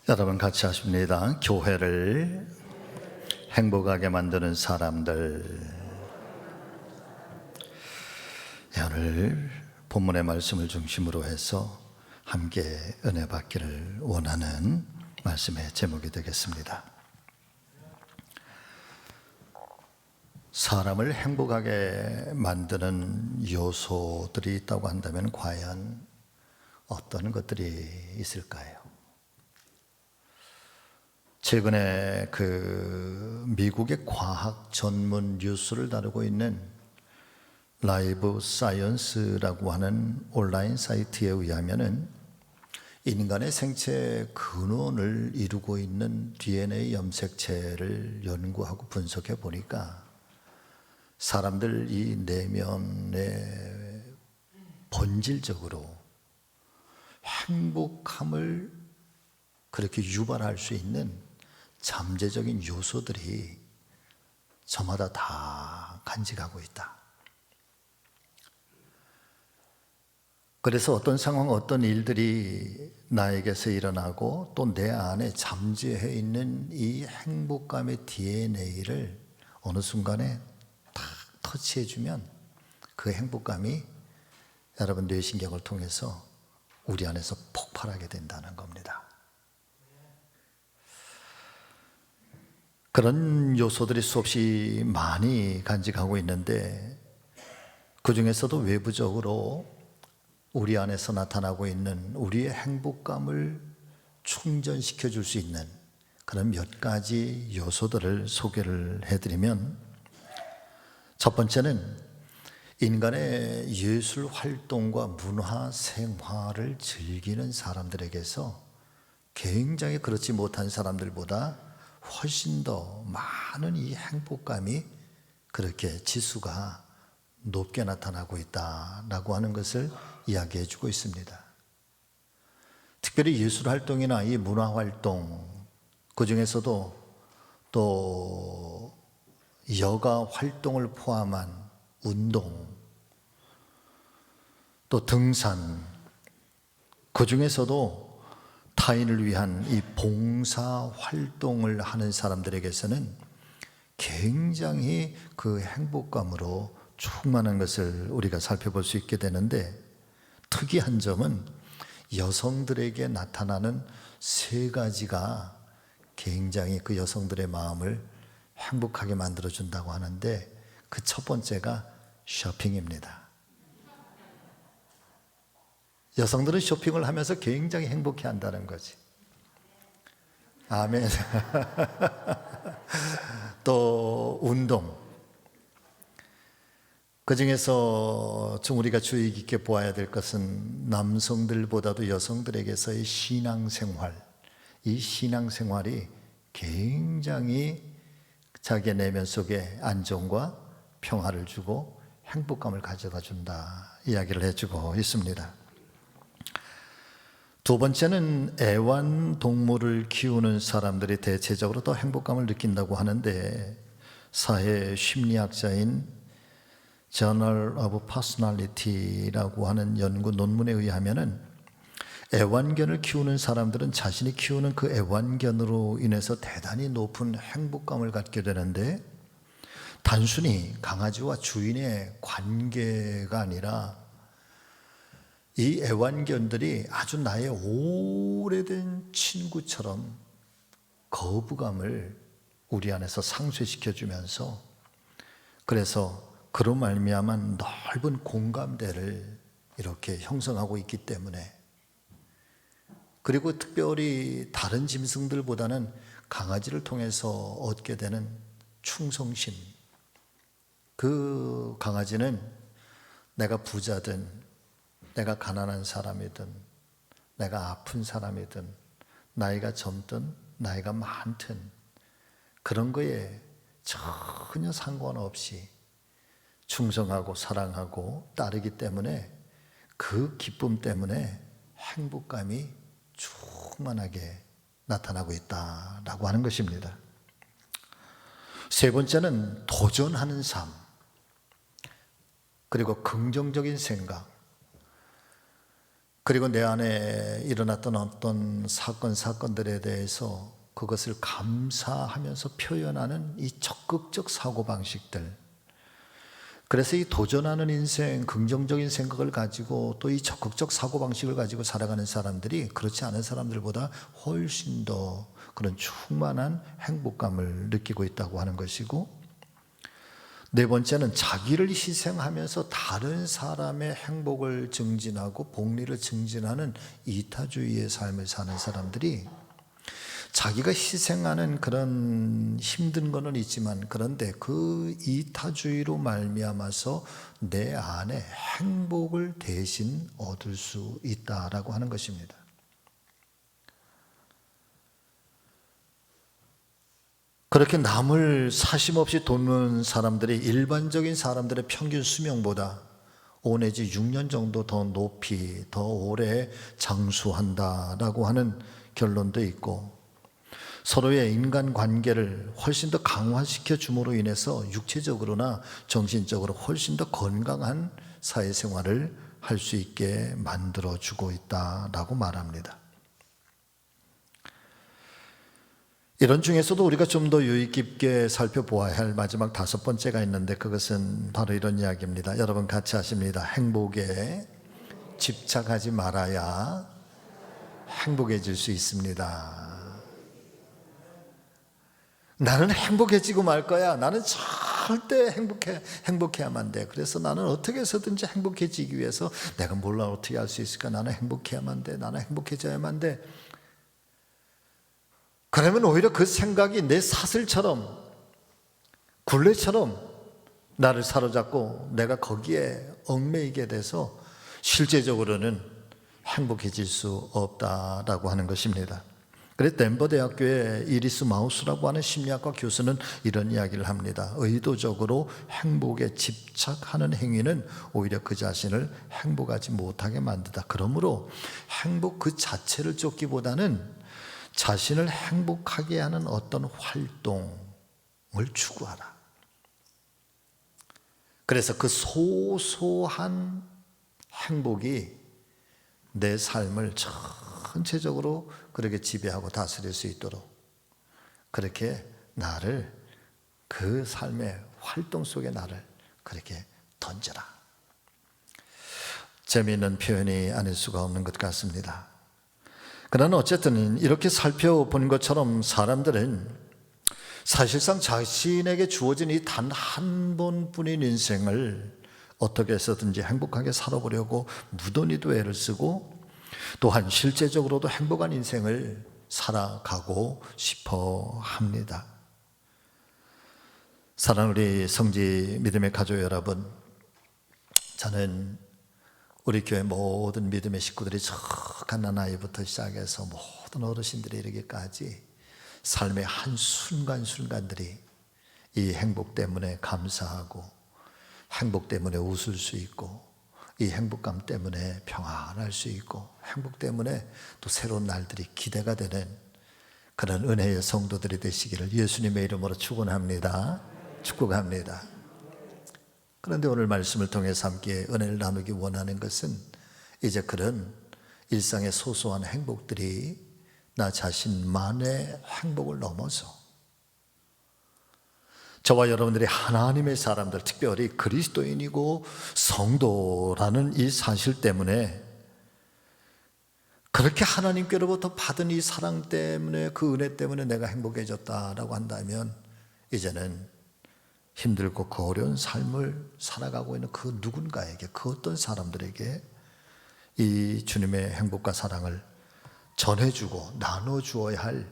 여러분 같이 하십니다. 교회를 행복하게 만드는 사람들. 오늘 본문의 말씀을 중심으로 해서 함께 은혜 받기를 원하는 말씀의 제목이 되겠습니다. 사람을 행복하게 만드는 요소들이 있다고 한다면 과연 어떤 것들이 있을까요? 최근에 미국의 과학 전문 뉴스를 다루고 있는 라이브 사이언스라고 하는 온라인 사이트에 의하면은 인간의 생체 근원을 이루고 있는 DNA 염색체를 연구하고 분석해 보니까 사람들 이 내면에 본질적으로 행복함을 그렇게 유발할 수 있는 잠재적인 요소들이 저마다 다 간직하고 있다. 그래서 어떤 상황, 어떤 일들이 나에게서 일어나고 또 내 안에 잠재해 있는 이 행복감의 DNA를 어느 순간에 딱 터치해주면 그 행복감이 여러분 뇌신경을 통해서 우리 안에서 폭발하게 된다는 겁니다. 그런 요소들이 수없이 많이 간직하고 있는데 그 중에서도 외부적으로 우리 안에서 나타나고 있는 우리의 행복감을 충전시켜 줄 수 있는 그런 몇 가지 요소들을 소개를 해드리면, 첫 번째는 인간의 예술 활동과 문화 생활을 즐기는 사람들에게서 굉장히 그렇지 못한 사람들보다 훨씬 더 많은 이 행복감이 그렇게 지수가 높게 나타나고 있다라고 하는 것을 이야기해 주고 있습니다. 특별히 예술 활동이나 이 문화 활동, 그 중에서도 또 여가 활동을 포함한 운동, 또 등산, 그 중에서도 타인을 위한 이 봉사 활동을 하는 사람들에게서는 굉장히 그 행복감으로 충만한 것을 우리가 살펴볼 수 있게 되는데, 특이한 점은 여성들에게 나타나는 세 가지가 굉장히 그 여성들의 마음을 행복하게 만들어준다고 하는데, 그 첫 번째가 쇼핑입니다. 여성들은 쇼핑을 하면서 굉장히 행복해 한다는 거지. 아멘. 또 운동. 그 중에서 좀 우리가 주의 깊게 보아야 될 것은 남성들보다도 여성들에게서의 신앙생활. 이 신앙생활이 굉장히 자기의 내면 속에 안정과 평화를 주고 행복감을 가져다 준다 이야기를 해주고 있습니다. 두 번째는 애완동물을 키우는 사람들이 대체적으로 더 행복감을 느낀다고 하는데, 사회 심리학자인 Journal of Personality라고 하는 연구 논문에 의하면은 애완견을 키우는 사람들은 자신이 키우는 그 애완견으로 인해서 대단히 높은 행복감을 갖게 되는데, 단순히 강아지와 주인의 관계가 아니라 이 애완견들이 아주 나의 오래된 친구처럼 거부감을 우리 안에서 상쇄시켜 주면서, 그래서 그로 말미암아 넓은 공감대를 이렇게 형성하고 있기 때문에, 그리고 특별히 다른 짐승들보다는 강아지를 통해서 얻게 되는 충성심, 그 강아지는 내가 부자든 내가 가난한 사람이든 내가 아픈 사람이든 나이가 젊든 나이가 많든 그런 거에 전혀 상관없이 충성하고 사랑하고 따르기 때문에 그 기쁨 때문에 행복감이 충만하게 나타나고 있다라고 하는 것입니다. 세 번째는 도전하는 삶, 그리고 긍정적인 생각. 그리고 내 안에 일어났던 어떤 사건들에 대해서 그것을 감사하면서 표현하는 이 적극적 사고방식들. 그래서 이 도전하는 인생, 긍정적인 생각을 가지고 또 이 적극적 사고방식을 가지고 살아가는 사람들이 그렇지 않은 사람들보다 훨씬 더 그런 충만한 행복감을 느끼고 있다고 하는 것이고, 네 번째는 자기를 희생하면서 다른 사람의 행복을 증진하고 복리를 증진하는 이타주의의 삶을 사는 사람들이, 자기가 희생하는 그런 힘든 거는 있지만 그런데 그 이타주의로 말미암아서 내 안에 행복을 대신 얻을 수 있다라고 하는 것입니다. 그렇게 남을 사심없이 돕는 사람들이 일반적인 사람들의 평균 수명보다 5 내지 6년 정도 더 높이 더 오래 장수한다라고 하는 결론도 있고, 서로의 인간관계를 훨씬 더 강화시켜 줌으로 인해서 육체적으로나 정신적으로 훨씬 더 건강한 사회생활을 할 수 있게 만들어주고 있다라고 말합니다. 이런 중에서도 우리가 좀 더 유의 깊게 살펴보아야 할 마지막 5번째가 있는데, 그것은 바로 이런 이야기입니다. 여러분 같이 하십니다. 행복에 집착하지 말아야 행복해질 수 있습니다. 나는 행복해지고 말 거야. 나는 절대 행복해야만 돼. 그래서 나는 어떻게 해서든지 행복해지기 위해서 내가 뭘 어떻게 할 수 있을까? 나는 행복해야만 돼. 나는 행복해져야만 돼. 그러면 오히려 그 생각이 내 사슬처럼, 굴레처럼 나를 사로잡고 내가 거기에 얽매이게 돼서 실제적으로는 행복해질 수 없다라고 하는 것입니다. 그래서 덴버 대학교의 이리스 마우스라고 하는 심리학과 교수는 이런 이야기를 합니다. 의도적으로 행복에 집착하는 행위는 오히려 그 자신을 행복하지 못하게 만든다. 그러므로 행복 그 자체를 쫓기보다는 자신을 행복하게 하는 어떤 활동을 추구하라. 그래서 그 소소한 행복이 내 삶을 전체적으로 그렇게 지배하고 다스릴 수 있도록 그렇게 나를 그 삶의 활동 속에 나를 그렇게 던져라. 재미있는 표현이 아닐 수가 없는 것 같습니다. 그러나 어쨌든 이렇게 살펴본 것처럼 사람들은 사실상 자신에게 주어진 이 단 한 번뿐인 인생을 어떻게 해서든지 행복하게 살아보려고 무던히도 애를 쓰고, 또한 실제적으로도 행복한 인생을 살아가고 싶어 합니다. 사랑하는 우리 성지 믿음의 가족 여러분, 저는 우리 교회 모든 믿음의 식구들이 저 갓난아이부터 시작해서 모든 어르신들이 이르기까지 삶의 한순간순간들이 이 행복 때문에 감사하고, 행복 때문에 웃을 수 있고, 이 행복감 때문에 평안할 수 있고, 행복 때문에 또 새로운 날들이 기대가 되는 그런 은혜의 성도들이 되시기를 예수님의 이름으로 축원합니다. 축복합니다. 그런데 오늘 말씀을 통해서 함께 은혜를 나누기 원하는 것은, 이제 그런 일상의 소소한 행복들이 나 자신만의 행복을 넘어서 저와 여러분들이 하나님의 사람들, 특별히 그리스도인이고 성도라는 이 사실 때문에, 그렇게 하나님께로부터 받은 이 사랑 때문에, 그 은혜 때문에 내가 행복해졌다라고 한다면, 이제는 힘들고 그 어려운 삶을 살아가고 있는 그 누군가에게, 그 어떤 사람들에게 이 주님의 행복과 사랑을 전해주고 나눠주어야 할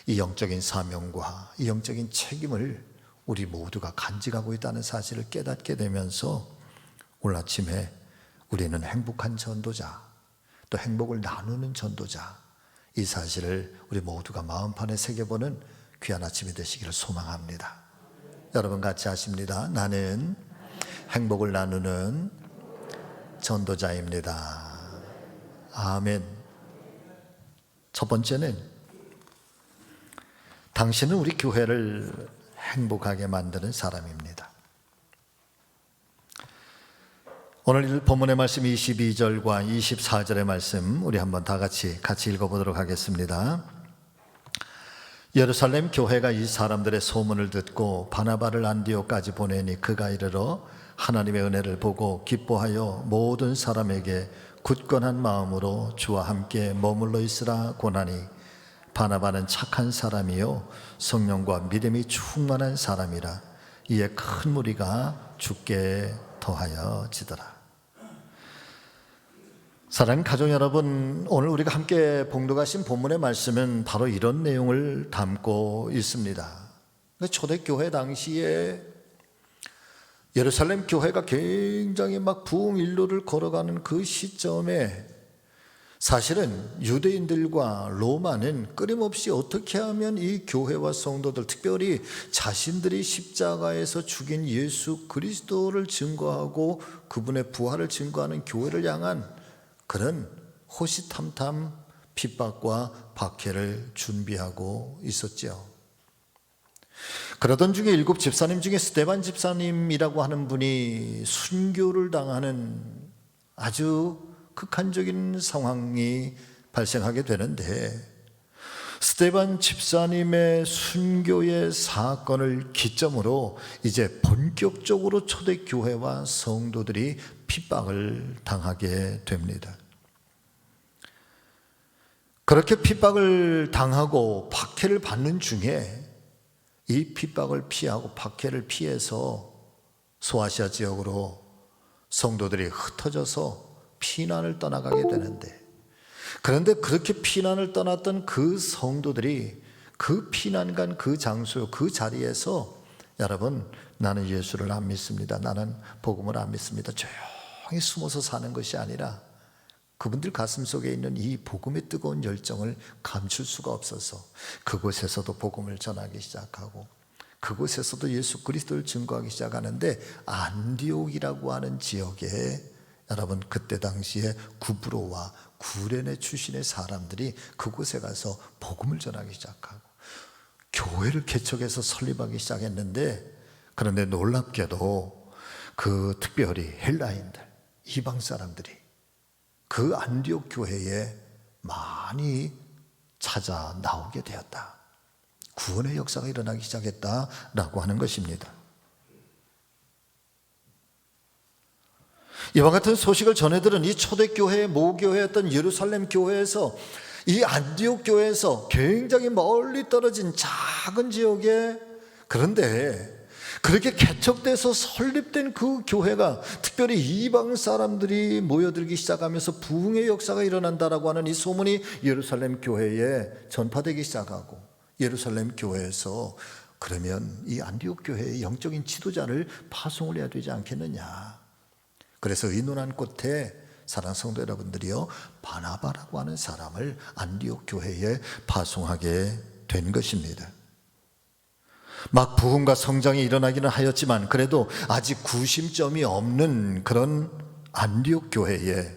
이 영적인 사명과 이 영적인 책임을 우리 모두가 간직하고 있다는 사실을 깨닫게 되면서, 오늘 아침에 우리는 행복한 전도자, 또 행복을 나누는 전도자, 이 사실을 우리 모두가 마음판에 새겨보는 귀한 아침이 되시기를 소망합니다. 여러분 같이 하십니다. 나는 행복을 나누는 전도자입니다. 아멘. 첫 번째는, 당신은 우리 교회를 행복하게 만드는 사람입니다. 오늘 본문의 말씀 22절과 24절의 말씀 우리 한번 다 같이 읽어보도록 하겠습니다. 예루살렘 교회가 이 사람들의 소문을 듣고 바나바를 안디옥까지 보내니 그가 이르러 하나님의 은혜를 보고 기뻐하여 모든 사람에게 굳건한 마음으로 주와 함께 머물러 있으라 고나니 바나바는 착한 사람이요 성령과 믿음이 충만한 사람이라. 이에 큰 무리가 주께 더하여지더라. 사랑하는 가족 여러분, 오늘 우리가 함께 봉독하신 본문의 말씀은 바로 이런 내용을 담고 있습니다. 초대교회 당시에 예루살렘 교회가 굉장히 막 부흥 일로를 걸어가는 그 시점에 사실은 유대인들과 로마는 끊임없이 어떻게 하면 이 교회와 성도들, 특별히 자신들이 십자가에서 죽인 예수 그리스도를 증거하고 그분의 부활을 증거하는 교회를 향한 그런 호시탐탐 핍박과 박해를 준비하고 있었죠. 그러던 중에 7 집사님 중에 스데반 집사님이라고 하는 분이 순교를 당하는 아주 극한적인 상황이 발생하게 되는데, 스데반 집사님의 순교의 사건을 기점으로 이제 본격적으로 초대교회와 성도들이 핍박을 당하게 됩니다. 그렇게 핍박을 당하고 박해를 받는 중에 이 핍박을 피하고 박해를 피해서 소아시아 지역으로 성도들이 흩어져서 피난을 떠나가게 되는데, 그런데 그렇게 피난을 떠났던 그 성도들이 그 피난 간 그 장소, 그 자리에서 여러분, 나는 예수를 안 믿습니다, 나는 복음을 안 믿습니다, 조용히 숨어서 사는 것이 아니라 그분들 가슴 속에 있는 이 복음의 뜨거운 열정을 감출 수가 없어서 그곳에서도 복음을 전하기 시작하고 그곳에서도 예수 그리스도를 증거하기 시작하는데, 안디옥이라고 하는 지역에 여러분, 그때 당시에 구브로와 구레네 출신의 사람들이 그곳에 가서 복음을 전하기 시작하고 교회를 개척해서 설립하기 시작했는데, 그런데 놀랍게도 그 특별히 헬라인들, 이방 사람들이 그 안디옥 교회에 많이 찾아 나오게 되었다. 구원의 역사가 일어나기 시작했다라고 하는 것입니다. 이와 같은 소식을 전해들은 이 초대교회의 모교회였던 예루살렘 교회에서, 이 안디옥 교회에서 굉장히 멀리 떨어진 작은 지역에, 그런데 그렇게 개척돼서 설립된 그 교회가 특별히 이방 사람들이 모여들기 시작하면서 부흥의 역사가 일어난다라고 하는 이 소문이 예루살렘 교회에 전파되기 시작하고, 예루살렘 교회에서 그러면 이 안디옥 교회의 영적인 지도자를 파송을 해야 되지 않겠느냐. 그래서 의논한 끝에 사랑하는 성도 여러분들이요, 바나바라고 하는 사람을 안디옥 교회에 파송하게 된 것입니다. 막 부흥과 성장이 일어나기는 하였지만 그래도 아직 구심점이 없는 그런 안디옥 교회에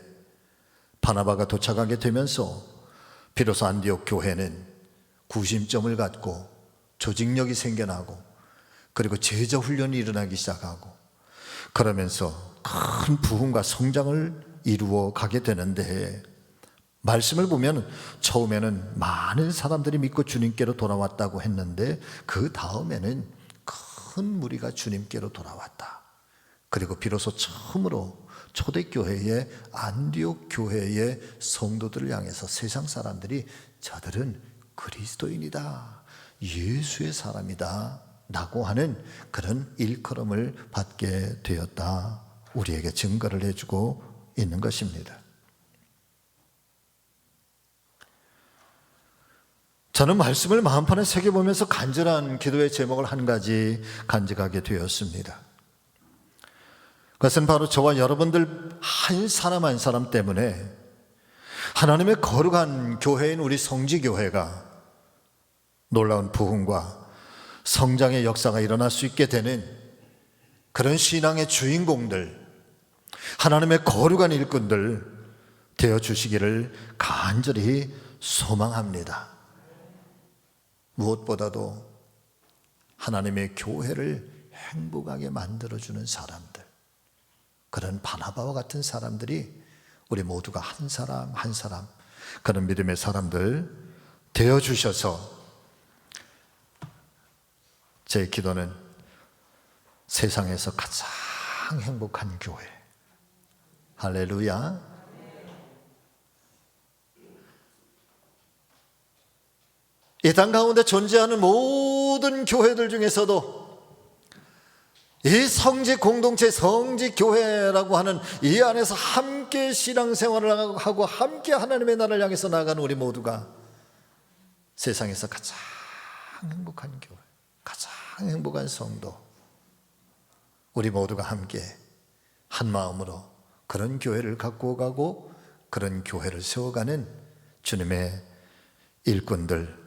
바나바가 도착하게 되면서 비로소 안디옥 교회는 구심점을 갖고 조직력이 생겨나고, 그리고 제자 훈련이 일어나기 시작하고, 그러면서 큰 부흥과 성장을 이루어 가게 되는데, 말씀을 보면 처음에는 많은 사람들이 믿고 주님께로 돌아왔다고 했는데 그 다음에는 큰 무리가 주님께로 돌아왔다. 그리고 비로소 처음으로 초대교회의 안디옥 교회의 성도들을 향해서 세상 사람들이 저들은 그리스도인이다, 예수의 사람이다 라고 하는 그런 일컬음을 받게 되었다, 우리에게 증거를 해주고 있는 것입니다. 저는 말씀을 마음판에 새겨보면서 간절한 기도의 제목을 한 가지 간직하게 되었습니다. 그것은 바로 저와 여러분들 한 사람 한 사람 때문에 하나님의 거룩한 교회인 우리 성지교회가 놀라운 부흥과 성장의 역사가 일어날 수 있게 되는 그런 신앙의 주인공들, 하나님의 거룩한 일꾼들 되어 주시기를 간절히 소망합니다. 무엇보다도 하나님의 교회를 행복하게 만들어주는 사람들, 그런 바나바와 같은 사람들이 우리 모두가 한 사람 한 사람 그런 믿음의 사람들 되어주셔서 제 기도는 세상에서 가장 행복한 교회. 할렐루야. 이 땅 가운데 존재하는 모든 교회들 중에서도 이 성직 공동체, 성직 교회라고 하는 이 안에서 함께 신앙생활을 하고 함께 하나님의 나라를 향해서 나아가는 우리 모두가 세상에서 가장 행복한 교회, 가장 행복한 성도, 우리 모두가 함께 한 마음으로 그런 교회를 갖고 가고 그런 교회를 세워가는 주님의 일꾼들,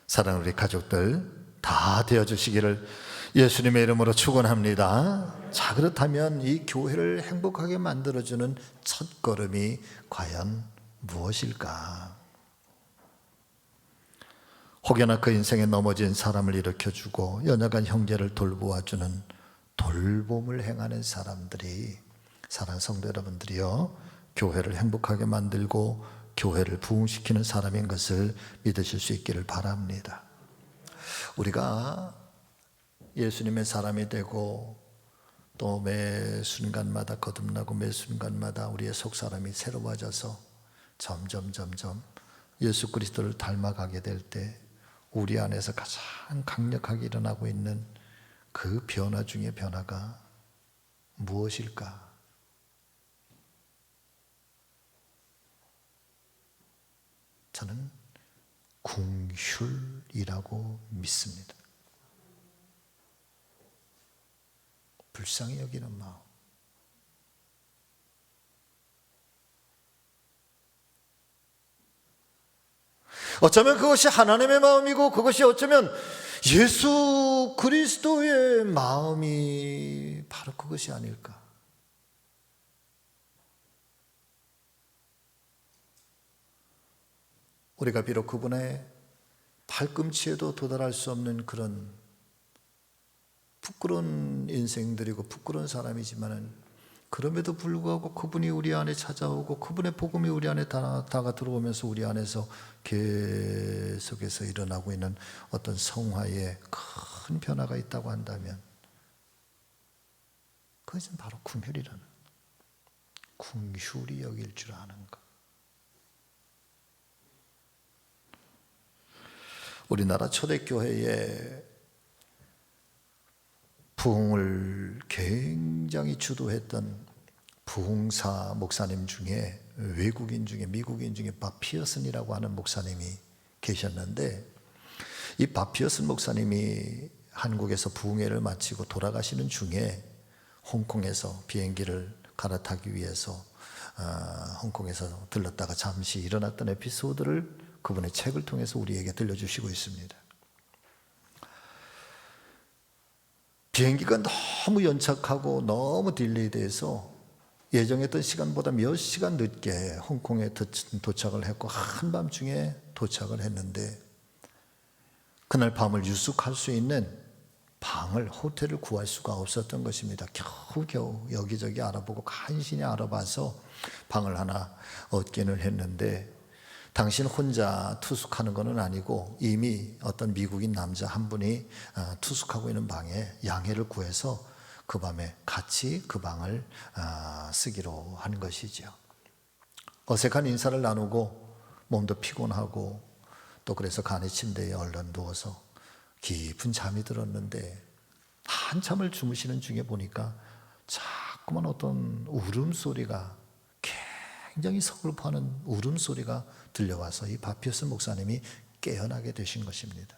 사랑하는 우리 가족들 다 되어주시기를 예수님의 이름으로 축원합니다. 자, 그렇다면 이 교회를 행복하게 만들어주는 첫걸음이 과연 무엇일까? 혹여나 그 인생에 넘어진 사람을 일으켜주고 연약한 형제를 돌보아주는 돌봄을 행하는 사람들이, 사랑하는 성도 여러분들이요, 교회를 행복하게 만들고 교회를 부흥시키는 사람인 것을 믿으실 수 있기를 바랍니다. 우리가 예수님의 사람이 되고 또 매 순간마다 거듭나고 매 순간마다 우리의 속사람이 새로워져서 점점 예수 그리스도를 닮아가게 될 때 우리 안에서 가장 강력하게 일어나고 있는 그 변화 중의 변화가 무엇일까? 저는 궁휼이라고 믿습니다. 불쌍히 여기는 마음. 어쩌면 그것이 하나님의 마음이고 그것이 어쩌면 예수 그리스도의 마음이 바로 그것이 아닐까. 우리가 비록 그분의 발꿈치에도 도달할 수 없는 그런 부끄러운 인생들이고 부끄러운 사람이지만은 그럼에도 불구하고 그분이 우리 안에 찾아오고 그분의 복음이 우리 안에 다가 들어오면서 우리 안에서 계속해서 일어나고 있는 어떤 성화의 큰 변화가 있다고 한다면 그것은 바로 궁휼이라는, 궁휼히 여길 줄 아는 것. 우리나라 초대교회에 부흥을 굉장히 주도했던 부흥사 목사님 중에 외국인 중에 미국인 중에 밥 피어슨이라고 하는 목사님이 계셨는데, 이 밥 피어슨 목사님이 한국에서 부흥회를 마치고 돌아가시는 중에 홍콩에서 비행기를 갈아타기 위해서 홍콩에서 들렀다가 잠시 일어났던 에피소드를 그분의 책을 통해서 우리에게 들려주시고 있습니다. 비행기가 너무 연착하고 너무 딜레이 돼서 예정했던 시간보다 몇 시간 늦게 홍콩에 도착을 했고 한밤중에 도착을 했는데 그날 밤을 유숙할 수 있는 방을, 호텔을 구할 수가 없었던 것입니다. 겨우겨우 여기저기 알아보고 간신히 알아봐서 방을 하나 얻기는 했는데, 당신 혼자 투숙하는 것은 아니고 이미 어떤 미국인 남자 한 분이 투숙하고 있는 방에 양해를 구해서 그 밤에 같이 그 방을 쓰기로 한 것이죠. 어색한 인사를 나누고 몸도 피곤하고 또 그래서 간이 침대에 얼른 누워서 깊은 잠이 들었는데 한참을 주무시는 중에 보니까 자꾸만 어떤 울음소리가, 굉장히 서글퍼하는 울음소리가 들려와서 이 밥 피어슨 목사님이 깨어나게 되신 것입니다.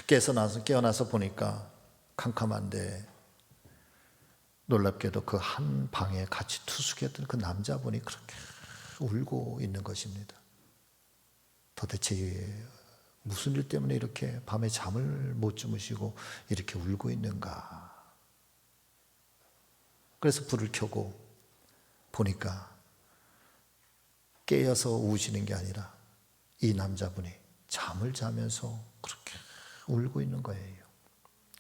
깨어나서 보니까 캄캄한데 놀랍게도 그 한 방에 같이 투숙했던 그 남자분이 그렇게 울고 있는 것입니다. 도대체 무슨 일 때문에 이렇게 밤에 잠을 못 주무시고 이렇게 울고 있는가. 그래서 불을 켜고 보니까 깨어서 우시는 게 아니라 이 남자분이 잠을 자면서 그렇게 울고 있는 거예요.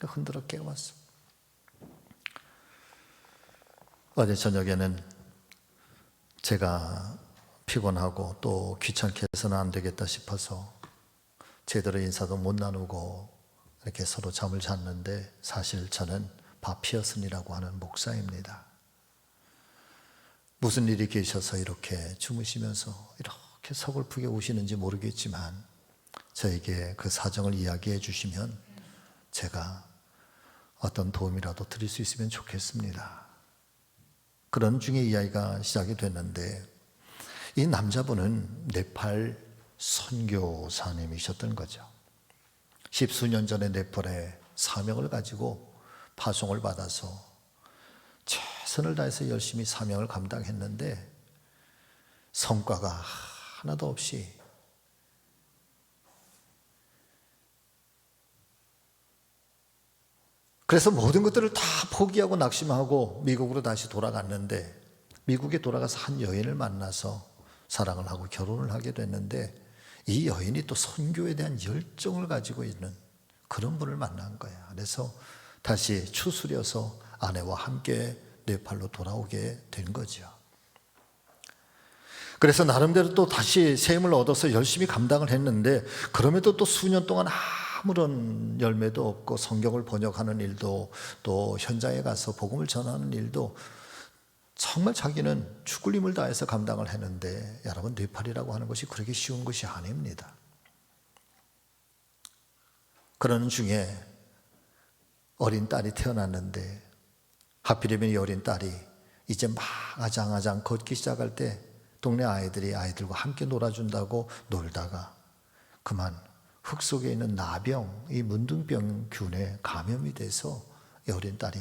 흔들어 깨웠어. 어제 저녁에는 제가 피곤하고 또 귀찮게 해서는 안 되겠다 싶어서 제대로 인사도 못 나누고 이렇게 서로 잠을 잤는데, 사실 저는 바피어슨이라고 하는 목사입니다. 무슨 일이 계셔서 이렇게 주무시면서 이렇게 서글프게 우시는지 모르겠지만 저에게 그 사정을 이야기해 주시면 제가 어떤 도움이라도 드릴 수 있으면 좋겠습니다. 그런 중에 이야기가 시작이 됐는데, 이 남자분은 네팔 선교사님이셨던 거죠. 십수년 전에 네팔에 사명을 가지고 파송을 받아서 최선을 다해서 열심히 사명을 감당했는데 성과가 하나도 없이 그래서 모든 것들을 다 포기하고 낙심하고 미국으로 다시 돌아갔는데, 미국에 돌아가서 한 여인을 만나서 사랑을 하고 결혼을 하게 됐는데, 이 여인이 또 선교에 대한 열정을 가지고 있는 그런 분을 만난 거야. 그래서 다시 추스려서 아내와 함께 네팔로 돌아오게 된 거죠. 그래서 나름대로 또 다시 새 힘을 얻어서 열심히 감당을 했는데, 그럼에도 또 수년 동안 아무런 열매도 없고 성경을 번역하는 일도 또 현장에 가서 복음을 전하는 일도 정말 자기는 죽을 힘을 다해서 감당을 했는데, 여러분, 네팔이라고 하는 것이 그렇게 쉬운 것이 아닙니다. 그러는 중에 어린 딸이 태어났는데, 하필이면 이 어린 딸이 이제 막 아장아장 걷기 시작할 때 동네 아이들과 함께 놀아준다고 놀다가 그만 흙 속에 있는 나병, 이 문둥병균에 감염이 돼서 이 어린 딸이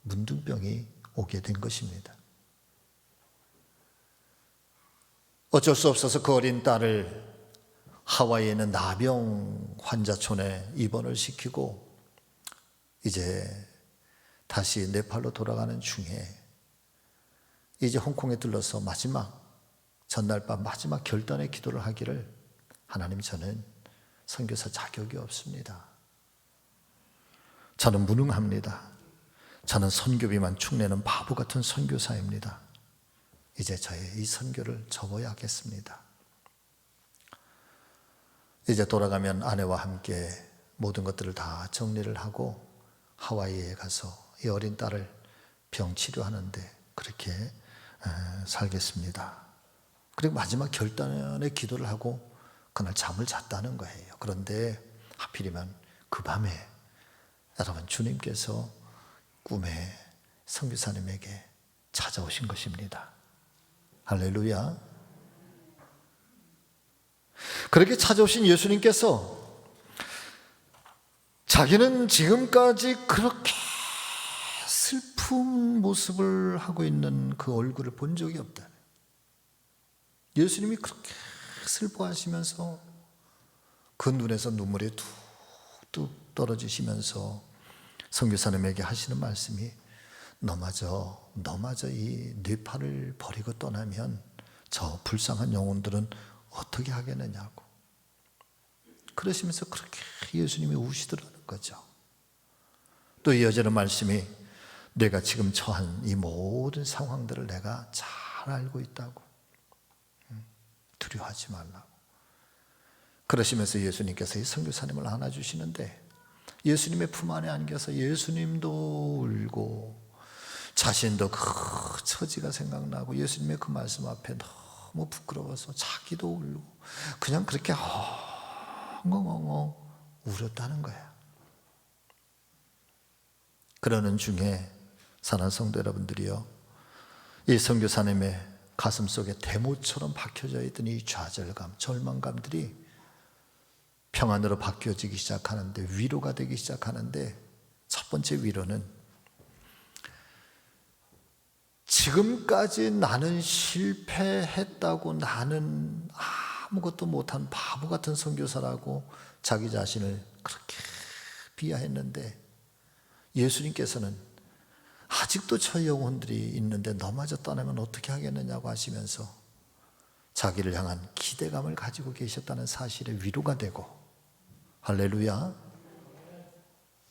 문둥병이 오게 된 것입니다. 어쩔 수 없어서 그 어린 딸을 하와이에 있는 나병 환자촌에 입원을 시키고 이제 다시 네팔로 돌아가는 중에 이제 홍콩에 들러서 마지막 전날 밤 마지막 결단의 기도를 하기를, 하나님, 저는 선교사 자격이 없습니다. 저는 무능합니다. 저는 선교비만 축내는 바보 같은 선교사입니다. 이제 저의 이 선교를 접어야겠습니다. 이제 돌아가면 아내와 함께 모든 것들을 다 정리를 하고 하와이에 가서 이 어린 딸을 병 치료하는데 그렇게 살겠습니다. 그리고 마지막 결단의 기도를 하고 그날 잠을 잤다는 거예요. 그런데 하필이면 그 밤에 여러분, 주님께서 꿈에 선교사님에게 찾아오신 것입니다. 할렐루야. 그렇게 찾아오신 예수님께서 자기는 지금까지 그렇게 슬픈 모습을 하고 있는 그 얼굴을 본 적이 없다. 예수님이 그렇게 슬퍼하시면서 그 눈에서 눈물이 뚝뚝 떨어지시면서 선교사님에게 하시는 말씀이, 너마저 이 네팔을 버리고 떠나면 저 불쌍한 영혼들은 어떻게 하겠느냐고 그러시면서 그렇게 예수님이 우시더라는 거죠. 또 이어지는 말씀이, 내가 지금 처한 이 모든 상황들을 내가 잘 알고 있다고, 두려워하지 말라고 그러시면서 예수님께서 이 선교사님을 안아주시는데, 예수님의 품 안에 안겨서 예수님도 울고 자신도 그 처지가 생각나고 예수님의 그 말씀 앞에 너무 부끄러워서 자기도 울고 그냥 그렇게 엉엉엉엉 울었다는 거야. 그러는 중에 사랑하는 성도 여러분들이요, 이 선교사님의 가슴 속에 대모처럼 박혀져 있던 이 좌절감, 절망감들이 평안으로 바뀌어지기 시작하는데, 위로가 되기 시작하는데, 첫 번째 위로는 지금까지 나는 실패했다고, 나는 아무것도 못한 바보 같은 선교사라고 자기 자신을 그렇게 비하했는데, 예수님께서는 아직도 저 영혼들이 있는데 너마저 떠나면 어떻게 하겠느냐고 하시면서 자기를 향한 기대감을 가지고 계셨다는 사실에 위로가 되고, 할렐루야.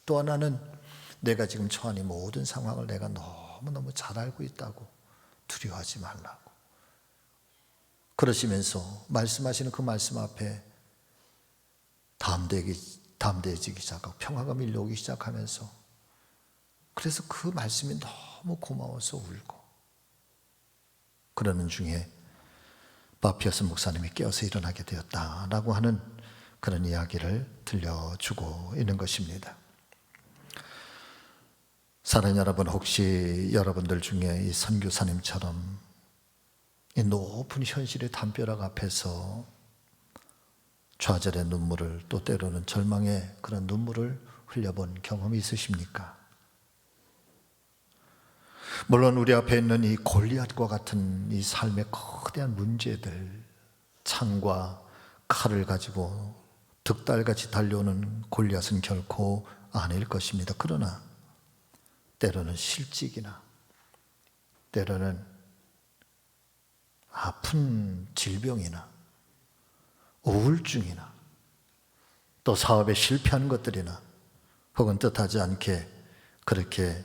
또 하나는 내가 지금 처한 이 모든 상황을 내가 너무너무 잘 알고 있다고. 두려워하지 말라고. 그러시면서 말씀하시는 그 말씀 앞에 담대해지기 시작하고 평화가 밀려오기 시작하면서, 그래서 그 말씀이 너무 고마워서 울고, 그러는 중에 바피어스 목사님이 깨어서 일어나게 되었다라고 하는 그런 이야기를 들려주고 있는 것입니다. 사랑하는 여러분, 혹시 여러분들 중에 이 선교사님처럼 이 높은 현실의 담벼락 앞에서 좌절의 눈물을, 또 때로는 절망의 그런 눈물을 흘려본 경험이 있으십니까? 물론 우리 앞에 있는 이 골리앗과 같은 이 삶의 거대한 문제들, 창과 칼을 가지고 득달같이 달려오는 골리앗은 결코 아닐 것입니다. 그러나 때로는 실직이나, 때로는 아픈 질병이나 우울증이나, 또 사업에 실패한 것들이나, 혹은 뜻하지 않게 그렇게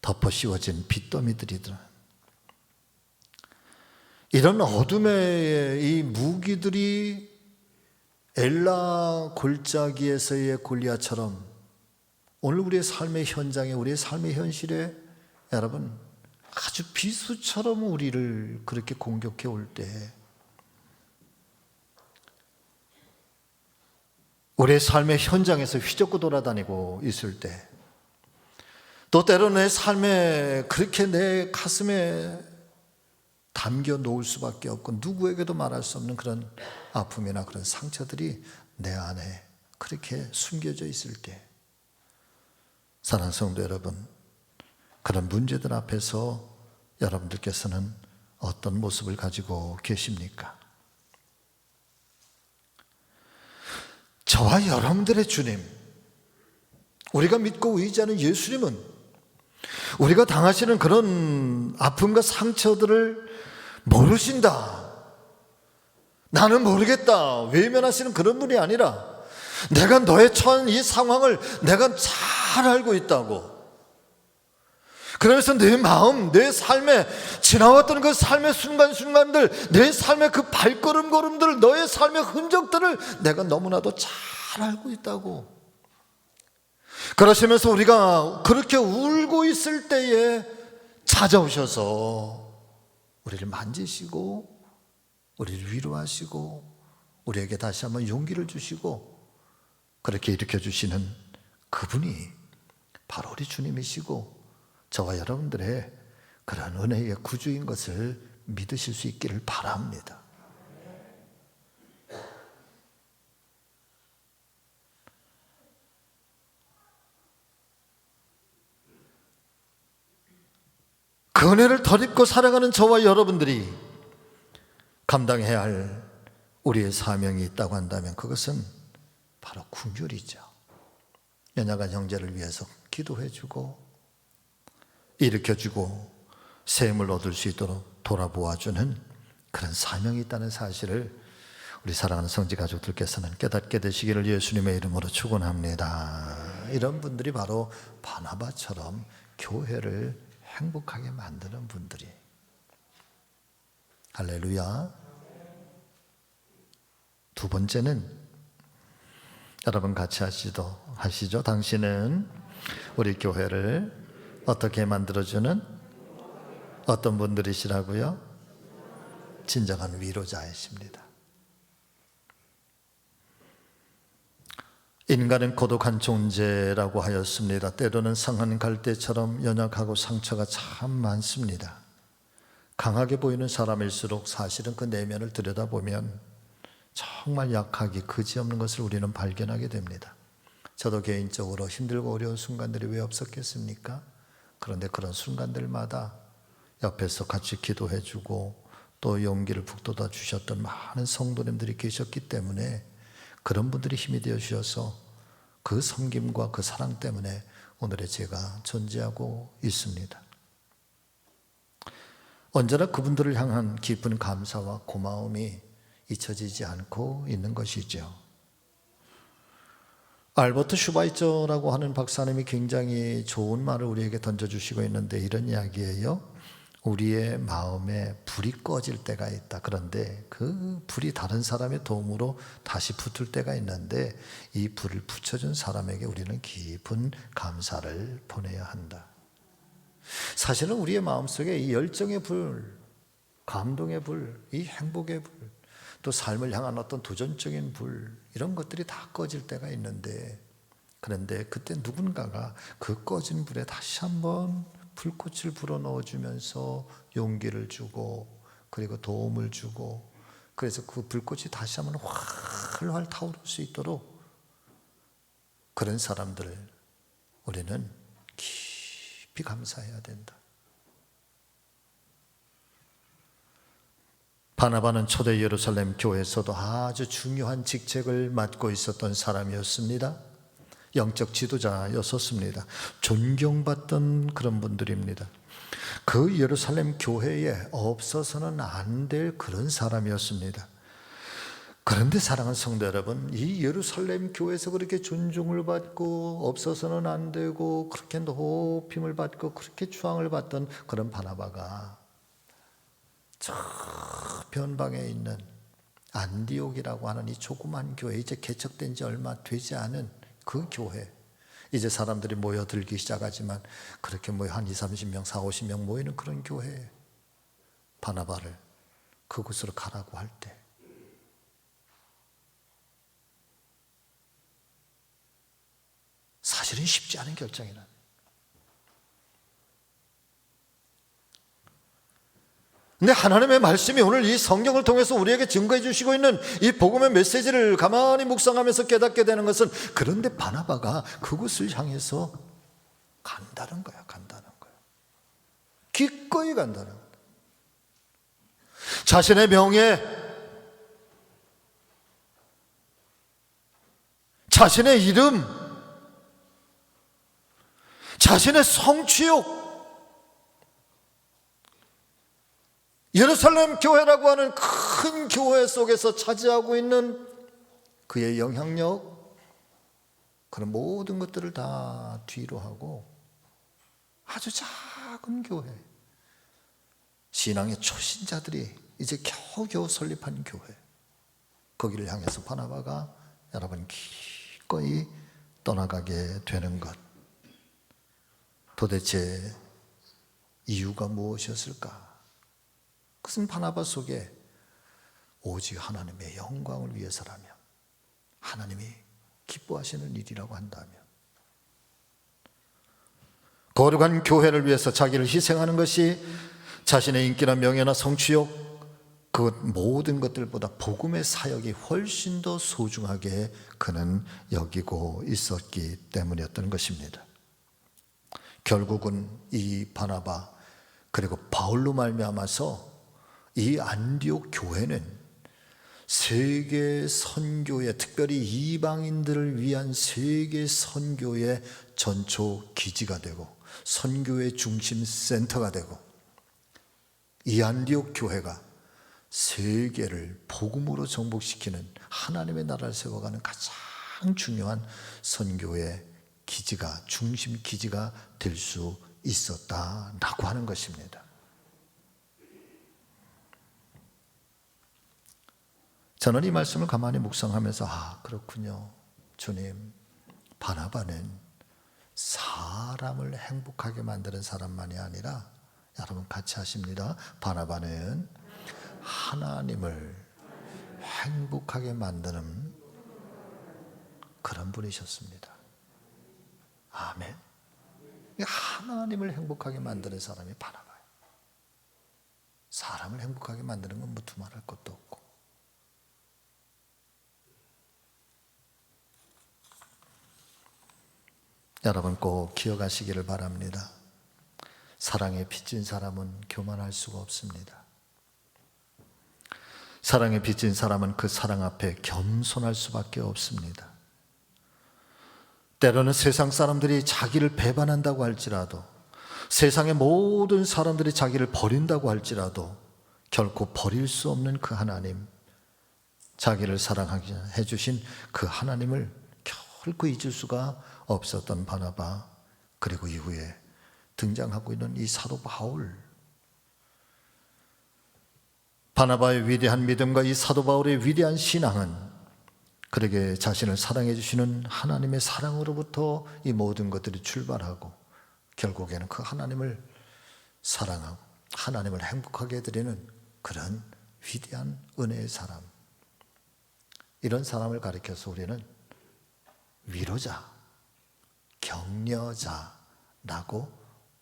덮어 씌워진 빚더미들이든, 이런 어둠의 이 무기들이 엘라 골짜기에서의 골리앗처럼 오늘 우리의 삶의 현장에, 우리의 삶의 현실에 여러분 아주 비수처럼 우리를 그렇게 공격해 올 때, 우리의 삶의 현장에서 휘젓고 돌아다니고 있을 때, 또 때로는 내 삶에 그렇게 내 가슴에 담겨 놓을 수밖에 없고 누구에게도 말할 수 없는 그런 아픔이나 그런 상처들이 내 안에 그렇게 숨겨져 있을 때, 사랑하는 성도 여러분, 그런 문제들 앞에서 여러분들께서는 어떤 모습을 가지고 계십니까? 저와 여러분들의 주님, 우리가 믿고 의지하는 예수님은 우리가 당하시는 그런 아픔과 상처들을 모르신다, 나는 모르겠다 외면하시는 그런 분이 아니라, 내가 너의 처한 이 상황을 내가 잘 알고 있다고. 그러면서 내 마음, 내 삶에 지나왔던 그 삶의 순간순간들, 내 삶의 그 발걸음걸음들, 너의 삶의 흔적들을 내가 너무나도 잘 알고 있다고. 그러시면서 우리가 그렇게 울고 있을 때에 찾아오셔서 우리를 만지시고 우리를 위로하시고 우리에게 다시 한번 용기를 주시고 그렇게 일으켜 주시는 그분이 바로 우리 주님이시고, 저와 여러분들의 그런 은혜의 구주인 것을 믿으실 수 있기를 바랍니다. 그 은혜를 덧입고 살아가는 저와 여러분들이 감당해야 할 우리의 사명이 있다고 한다면 그것은 바로 긍휼이죠. 연약한 형제를 위해서 기도해주고 일으켜주고 새 힘을 얻을 수 있도록 돌아보아주는 그런 사명이 있다는 사실을 우리 사랑하는 성지 가족들께서는 깨닫게 되시기를 예수님의 이름으로 축원합니다. 이런 분들이 바로 바나바처럼 교회를 행복하게 만드는 분들이. 할렐루야. 두 번째는 여러분 같이 하시죠. 당신은 우리 교회를 어떻게 만들어주는 어떤 분들이시라고요? 진정한 위로자이십니다. 인간은 고독한 존재라고 하였습니다. 때로는 상한 갈대처럼 연약하고 상처가 참 많습니다. 강하게 보이는 사람일수록 사실은 그 내면을 들여다보면 정말 약하기 그지없는 것을 우리는 발견하게 됩니다. 저도 개인적으로 힘들고 어려운 순간들이 왜 없었겠습니까? 그런데 그런 순간들마다 옆에서 같이 기도해주고 또 용기를 북돋아 주셨던 많은 성도님들이 계셨기 때문에 그런 분들이 힘이 되어 주셔서 그 섬김과 그 사랑 때문에 오늘의 제가 존재하고 있습니다. 언제나 그분들을 향한 깊은 감사와 고마움이 잊혀지지 않고 있는 것이죠. 알버트 슈바이처라고 하는 박사님이 굉장히 좋은 말을 우리에게 던져주시고 있는데 이런 이야기예요. 우리의 마음에 불이 꺼질 때가 있다. 그런데 그 불이 다른 사람의 도움으로 다시 붙을 때가 있는데 이 불을 붙여준 사람에게 우리는 깊은 감사를 보내야 한다. 사실은 우리의 마음속에 이 열정의 불, 감동의 불, 이 행복의 불, 또 삶을 향한 어떤 도전적인 불, 이런 것들이 다 꺼질 때가 있는데, 그런데 그때 누군가가 그 꺼진 불에 다시 한번 불꽃을 불어넣어 주면서 용기를 주고, 그리고 도움을 주고, 그래서 그 불꽃이 다시 한번 활활 타오를 수 있도록 그런 사람들을 우리는 깊이 감사해야 된다. 바나바는 초대 예루살렘 교회에서도 아주 중요한 직책을 맡고 있었던 사람이었습니다. 영적 지도자였었습니다. 존경받던 그런 분들입니다. 그 예루살렘 교회에 없어서는 안 될 그런 사람이었습니다. 그런데 사랑하는 성도 여러분, 이 예루살렘 교회에서 그렇게 존중을 받고 없어서는 안 되고 그렇게 높임을 받고 그렇게 추앙을 받던 그런 바나바가 저 변방에 있는 안디옥이라고 하는 이 조그만 교회, 이제 개척된 지 얼마 되지 않은 그 교회, 이제 사람들이 모여들기 시작하지만 그렇게 한 20, 30명, 40, 50명 모이는 그런 교회에 바나바를 그곳으로 가라고 할 때 사실은 쉽지 않은 결정이란. 근데 하나님의 말씀이 오늘 이 성경을 통해서 우리에게 증거해 주시고 있는 이 복음의 메시지를 가만히 묵상하면서 깨닫게 되는 것은, 그런데 바나바가 그곳을 향해서 간다는 거야. 기꺼이 간다는 거야. 자신의 명예, 자신의 이름, 자신의 성취욕, 예루살렘 교회라고 하는 큰 교회 속에서 차지하고 있는 그의 영향력, 그런 모든 것들을 다 뒤로 하고 아주 작은 교회, 신앙의 초신자들이 이제 겨우겨우 설립한 교회, 거기를 향해서 바나바가 여러분 기꺼이 떠나가게 되는 것, 도대체 이유가 무엇이었을까? 그것은 바나바 속에 오직 하나님의 영광을 위해서라면, 하나님이 기뻐하시는 일이라고 한다면, 거룩한 교회를 위해서 자기를 희생하는 것이 자신의 인기나 명예나 성취욕, 그 모든 것들보다 복음의 사역이 훨씬 더 소중하게 그는 여기고 있었기 때문이었던 것입니다. 결국은 이 바나바 그리고 바울로 말미암아서 이 안디옥 교회는 세계 선교의, 특별히 이방인들을 위한 세계 선교의 전초 기지가 되고 선교의 중심 센터가 되고, 이 안디옥 교회가 세계를 복음으로 정복시키는 하나님의 나라를 세워가는 가장 중요한 선교의 기지가, 중심 기지가 될 수 있었다라고 하는 것입니다. 저는 이 말씀을 가만히 묵상하면서 그렇군요. 주님, 바나바는 사람을 행복하게 만드는 사람만이 아니라, 여러분 같이 하십니다. 바나바는 하나님을 행복하게 만드는 그런 분이셨습니다. 아멘. 하나님을 행복하게 만드는 사람이 바나바예요. 사람을 행복하게 만드는 건 두말할 것도 없고. 여러분 꼭 기억하시기를 바랍니다. 사랑에 빚진 사람은 교만할 수가 없습니다. 사랑에 빚진 사람은 그 사랑 앞에 겸손할 수밖에 없습니다. 때로는 세상 사람들이 자기를 배반한다고 할지라도, 세상의 모든 사람들이 자기를 버린다고 할지라도 결코 버릴 수 없는 그 하나님, 자기를 사랑하게 해주신 그 하나님을 결코 잊을 수가 없었던 바나바, 그리고 이후에 등장하고 있는 이 사도 바울. 바나바의 위대한 믿음과 이 사도 바울의 위대한 신앙은 그에게 자신을 사랑해 주시는 하나님의 사랑으로부터 이 모든 것들이 출발하고 결국에는 그 하나님을 사랑하고 하나님을 행복하게 해드리는 그런 위대한 은혜의 사람, 이런 사람을 가리켜서 우리는 위로자, 격려자라고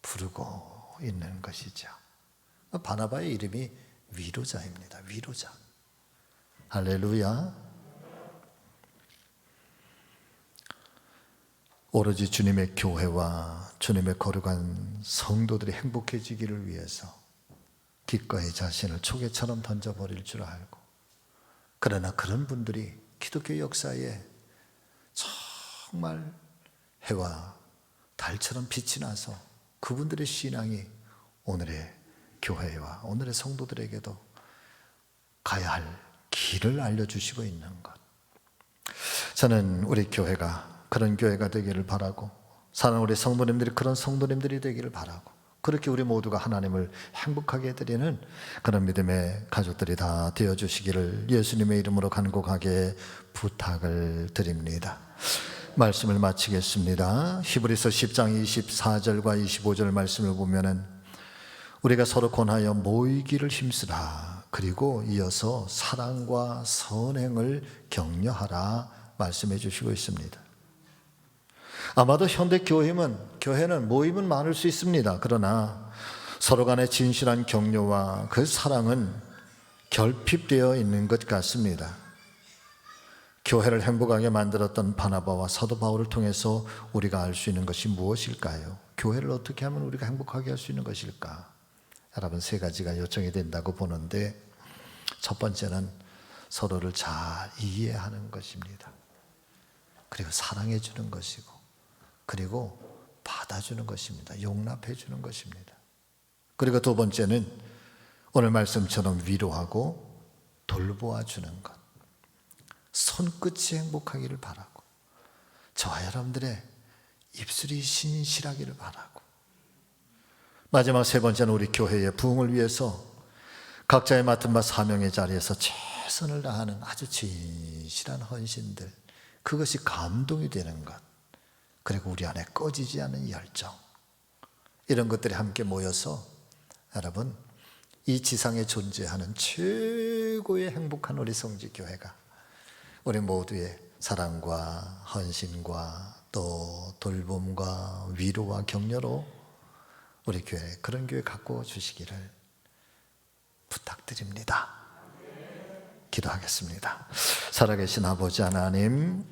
부르고 있는 것이죠. 바나바의 이름이 위로자입니다. 위로자. 할렐루야. 오로지 주님의 교회와 주님의 거룩한 성도들이 행복해지기를 위해서 기꺼이 자신을 초계처럼 던져버릴 줄 알고, 그러나 그런 분들이 기독교 역사에 정말 해와 달처럼 빛이 나서 그분들의 신앙이 오늘의 교회와 오늘의 성도들에게도 가야 할 길을 알려주시고 있는 것. 저는 우리 교회가 그런 교회가 되기를 바라고, 사랑하는 우리 성도님들이 그런 성도님들이 되기를 바라고, 그렇게 우리 모두가 하나님을 행복하게 해드리는 그런 믿음의 가족들이 다 되어주시기를 예수님의 이름으로 간곡하게 부탁을 드립니다. 말씀을 마치겠습니다. 히브리서 10장 24절과 25절 말씀을 보면은 우리가 서로 권하여 모이기를 힘쓰라, 그리고 이어서 사랑과 선행을 격려하라 말씀해 주시고 있습니다. 아마도 현대 교회는 모임은 많을 수 있습니다. 그러나 서로 간의 진실한 격려와 그 사랑은 결핍되어 있는 것 같습니다. 교회를 행복하게 만들었던 바나바와 사도 바울을 통해서 우리가 알 수 있는 것이 무엇일까요? 교회를 어떻게 하면 우리가 행복하게 할 수 있는 것일까? 여러분, 세 가지가 요청이 된다고 보는데, 첫 번째는 서로를 잘 이해하는 것입니다. 그리고 사랑해 주는 것이고, 그리고 받아주는 것입니다. 용납해 주는 것입니다. 그리고 두 번째는 오늘 말씀처럼 위로하고 돌보아 주는 것. 손끝이 행복하기를 바라고, 저와 여러분들의 입술이 신실하기를 바라고, 마지막 세 번째는 우리 교회의 부흥을 위해서 각자의 맡은 바 사명의 자리에서 최선을 다하는 아주 진실한 헌신들, 그것이 감동이 되는 것, 그리고 우리 안에 꺼지지 않는 열정, 이런 것들이 함께 모여서 여러분, 이 지상에 존재하는 최고의 행복한 우리 성지교회가 우리 모두의 사랑과 헌신과 또 돌봄과 위로와 격려로 우리 교회, 그런 교회 갖고 주시기를 부탁드립니다. 기도하겠습니다. 살아계신 아버지 하나님,